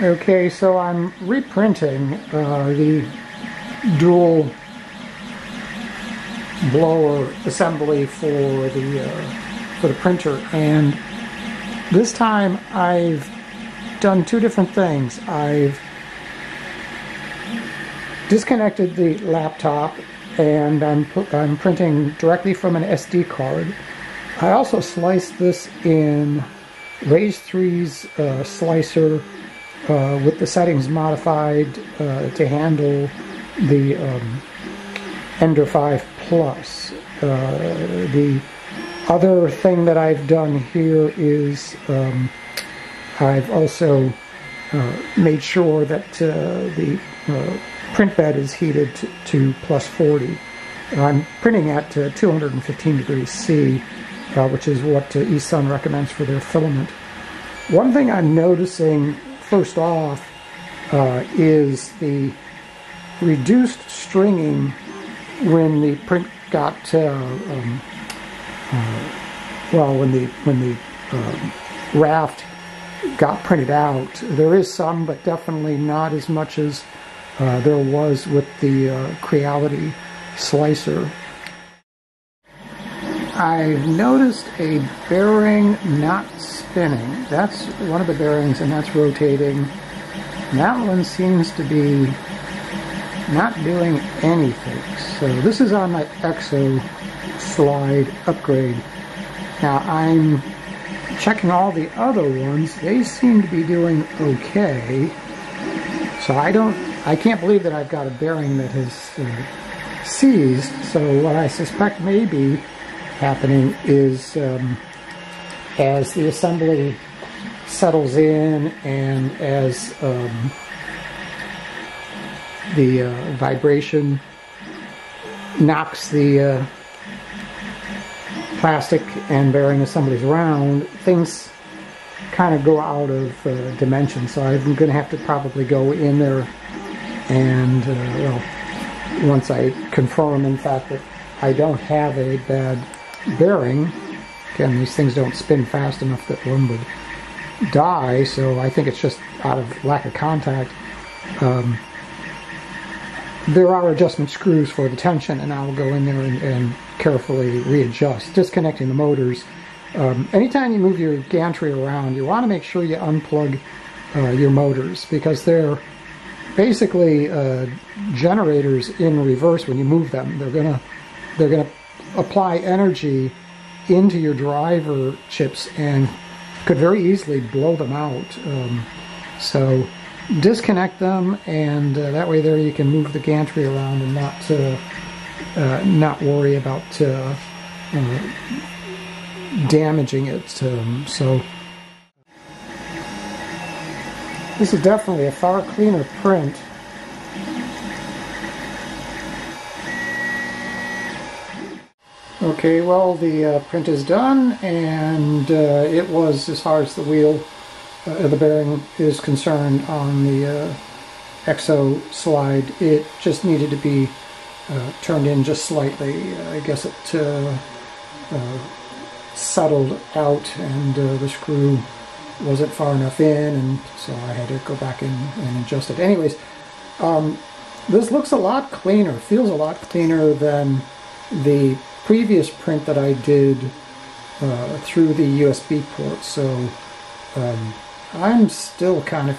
Okay, so I'm reprinting the dual blower assembly for the printer, and this time I've done two different things. I've disconnected the laptop and I'm printing directly from an SD card. I also sliced this in Raise 3's slicer with the settings modified to handle the Ender 5 Plus. The other thing that I've done here is I've also made sure that the print bed is heated to plus 40. I'm printing at 215 degrees C, which is what eSun recommends for their filament. One thing I'm noticing first off is the reduced stringing when the print got when the raft got printed out. There is some, but definitely not as much as there was with the Creality slicer. I've noticed a bearing not spinning. That's one of the bearings, and that's rotating. And that one seems to be not doing anything. So this is on my EXO slide upgrade. Now I'm checking all the other ones. They seem to be doing okay. So I can't believe that I've got a bearing that has seized. So what I suspect may be happening is as the assembly settles in and as the vibration knocks the plastic and bearing assemblies around, things kind of go out of dimension. So I'm going to have to probably go in there and, well, once I confirm, in fact, that I don't have a bad bearing. Again, these things don't spin fast enough that one would die, so I think it's just out of lack of contact. There are adjustment screws for the tension, and I'll go in there and carefully readjust, disconnecting the motors. Anytime you move your gantry around, you want to make sure you unplug your motors, because they're basically generators in reverse when you move them. They're gonna apply energy into your driver chips and could very easily blow them out. So disconnect them, and that way there you can move the gantry around and not worry about damaging it. So this is definitely a far cleaner print. Okay, well, the print is done, and it was, as far as the wheel, the bearing is concerned, on the EXO slide. It just needed to be turned in just slightly. I guess it settled out, and the screw wasn't far enough in, and so I had to go back in and adjust it. Anyways, this looks a lot cleaner, feels a lot cleaner than the previous print that I did through the USB port. So I'm still kind of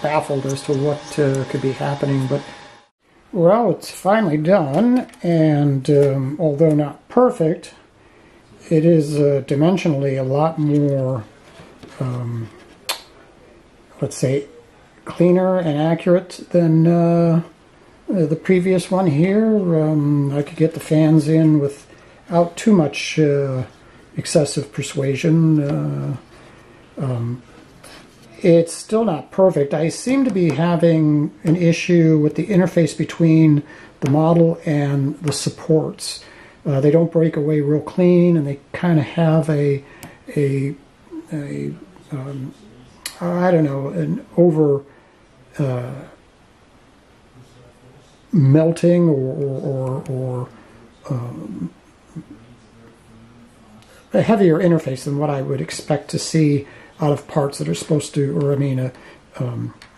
baffled as to what could be happening, but well, it's finally done, and although not perfect, it is dimensionally a lot more, let's say, cleaner and accurate than the previous one here. I could get the fans in without too much excessive persuasion. It's still not perfect. I seem to be having an issue with the interface between the model and the supports. They don't break away real clean, and they kind of have I don't know, an over melting or a heavier interface than what I would expect to see out of parts that are supposed to, or I mean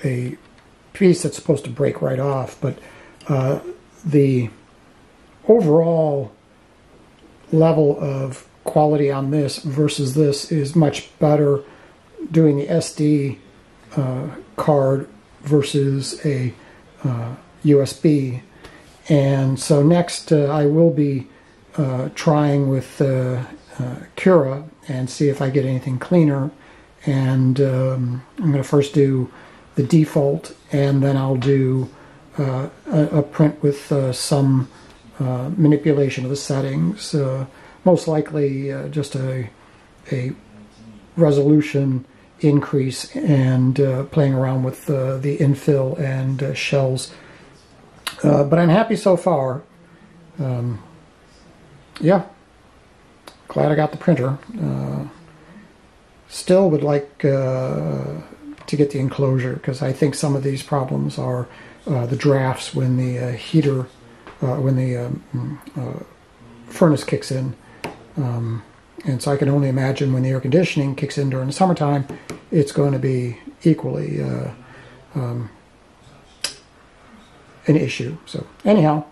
a piece that's supposed to break right off. But the overall level of quality on this versus this is much better doing the SD card versus a USB. And so next I will be trying with Cura and see if I get anything cleaner. And I'm going to first do the default, and then I'll do a print with some manipulation of the settings. Most likely just a resolution increase and playing around with the infill and shells. But I'm happy so far. Yeah, glad I got the printer. Still would like to get the enclosure, because I think some of these problems are the drafts when the heater, when the furnace kicks in. And so I can only imagine when the air conditioning kicks in during the summertime, it's going to be equally an issue. So anyhow,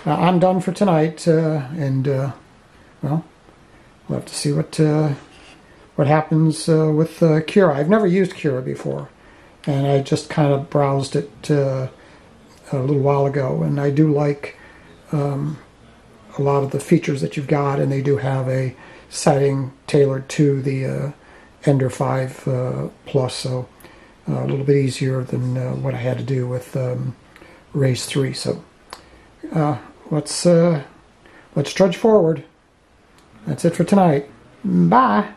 I'm done for tonight, and well, we'll have to see what happens with Cura. I've never used Cura before, and I just kind of browsed it a little while ago, and I do like a lot of the features that you've got, and they do have a setting tailored to the Ender 5 Plus, so a little bit easier than what I had to do with Raise 3. So let's trudge forward. That's it for tonight. Bye.